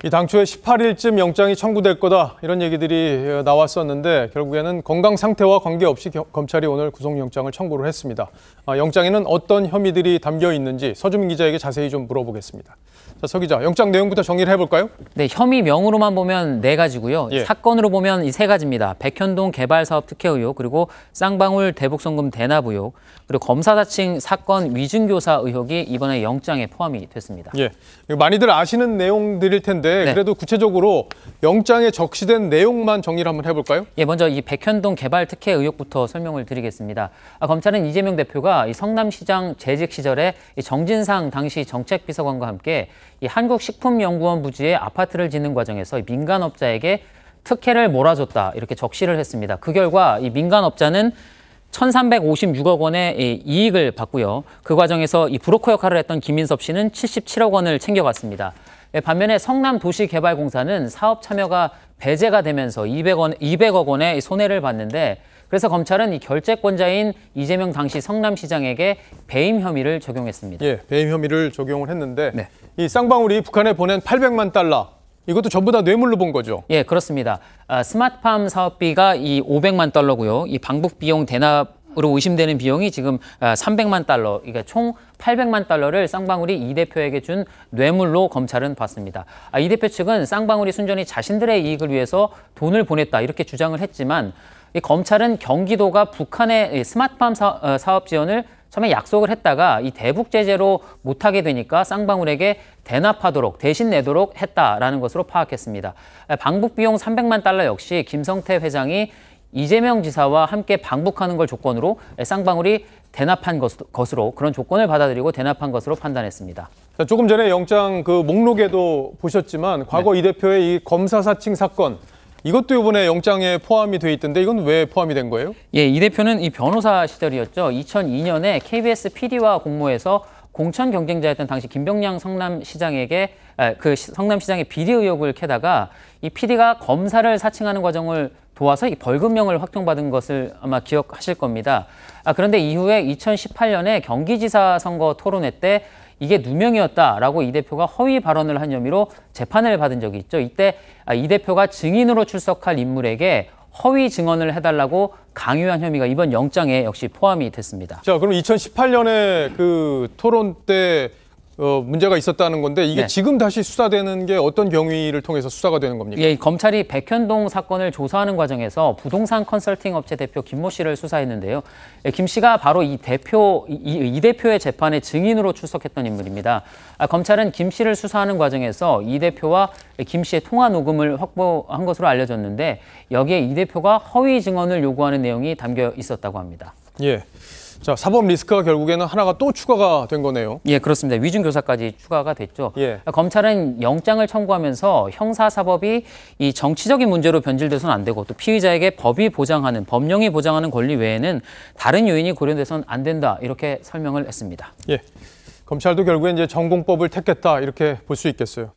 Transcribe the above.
이 당초에 18일쯤 영장이 청구될 거다 이런 얘기들이 나왔었는데 결국에는 건강 상태와 관계없이 검찰이 오늘 구속영장을 청구를 했습니다. 영장에는 어떤 혐의들이 담겨 있는지 서주민 기자에게 자세히 좀 물어보겠습니다. 자, 서 기자, 영장 내용부터 정리를 해볼까요? 네, 혐의명으로만 보면 4가지고요. 예. 사건으로 보면 이 3가지입니다. 백현동 개발사업 특혜 의혹, 그리고 쌍방울 대북송금 대납 의혹, 그리고 검사사칭 사건 위증교사 의혹이 이번에 영장에 포함이 됐습니다. 예, 많이들 아시는 내용들일 텐데 네. 그래도 구체적으로 영장에 적시된 내용만 정리를 한번 해볼까요? 예, 먼저 이 백현동 개발 특혜 의혹부터 설명을 드리겠습니다. 검찰은 이재명 대표가 이 성남시장 재직 시절에 이 정진상 당시 정책비서관과 함께 이 한국식품연구원 부지에 아파트를 짓는 과정에서 이 민간업자에게 특혜를 몰아줬다 이렇게 적시를 했습니다. 그 결과 이 민간업자는 1,356억 원의 이익을 받고요. 그 과정에서 이 브로커 역할을 했던 김인섭 씨는 77억 원을 챙겨갔습니다. 반면에 성남도시개발공사는 사업 참여가 배제가 되면서 200억 원의 손해를 봤는데, 그래서 검찰은 이 결재권자인 이재명 당시 성남시장에게 배임 혐의를 적용했습니다. 예, 배임 혐의를 적용을 했는데 네. 이 쌍방울이 북한에 보낸 800만 달러 이것도 전부 다 뇌물로 본 거죠? 예, 그렇습니다. 스마트팜 사업비가 이 500만 달러고요. 이 방북 비용 대납으로 의심되는 비용이 지금 300만 달러, 그러니까 총 800만 달러를 쌍방울이 이 대표에게 준 뇌물로 검찰은 봤습니다. 이 대표 측은 쌍방울이 순전히 자신들의 이익을 위해서 돈을 보냈다 이렇게 주장을 했지만, 이 검찰은 경기도가 북한의 스마트팜 사업 지원을 처음에 약속을 했다가 이 대북 제재로 못하게 되니까 쌍방울에게 대납하도록 대신 내도록 했다라는 것으로 파악했습니다. 방북 비용 300만 달러 역시 김성태 회장이 이재명 지사와 함께 방북하는 걸 조건으로 쌍방울이 대납한 것으로, 그런 조건을 받아들이고 대납한 것으로 판단했습니다. 자, 조금 전에 영장 그 목록에도 보셨지만 과거 이 대표의 이 검사 사칭 사건 이것도 이번에 영장에 포함이 돼 있던데 이건 왜 포함이 된 거예요? 예, 이 대표는 이 변호사 시절이었죠. 2002년에 KBS PD와 공모해서 공천 경쟁자였던 당시 김병량 성남시장에게 그 성남시장의 비리 의혹을 캐다가 이 PD가 검사를 사칭하는 과정을 도와서 이 벌금형을 확정받은 것을 아마 기억하실 겁니다. 그런데 이후에 2018년에 경기지사 선거 토론회 때 이게 누명이었다라고 이 대표가 허위 발언을 한 혐의로 재판을 받은 적이 있죠. 이때 이 대표가 증인으로 출석할 인물에게 허위 증언을 해달라고 강요한 혐의가 이번 영장에 역시 포함이 됐습니다. 자, 그럼 2018년에 그 토론 때 문제가 있었다는 건데 이게 네. 지금 다시 수사되는 게 어떤 경위를 통해서 수사가 되는 겁니까? 예, 검찰이 백현동 사건을 조사하는 과정에서 부동산 컨설팅 업체 대표 김모 씨를 수사했는데요. 김 씨가 바로 이 대표의 재판에 증인으로 출석했던 인물입니다. 검찰은 김 씨를 수사하는 과정에서 이 대표와 김 씨의 통화 녹음을 확보한 것으로 알려졌는데 여기에 이 대표가 허위 증언을 요구하는 내용이 담겨 있었다고 합니다. 예. 자, 사법 리스크가 결국에는 하나가 또 추가가 된 거네요. 예, 그렇습니다. 위증교사까지 추가가 됐죠. 예. 검찰은 영장을 청구하면서 형사사법이 이 정치적인 문제로 변질돼서는 안 되고 또 피의자에게 법이 보장하는, 법령이 보장하는 권리 외에는 다른 요인이 고려돼서는 안 된다 이렇게 설명을 했습니다. 예. 검찰도 결국엔 이제 전공법을 택했다 이렇게 볼 수 있겠어요.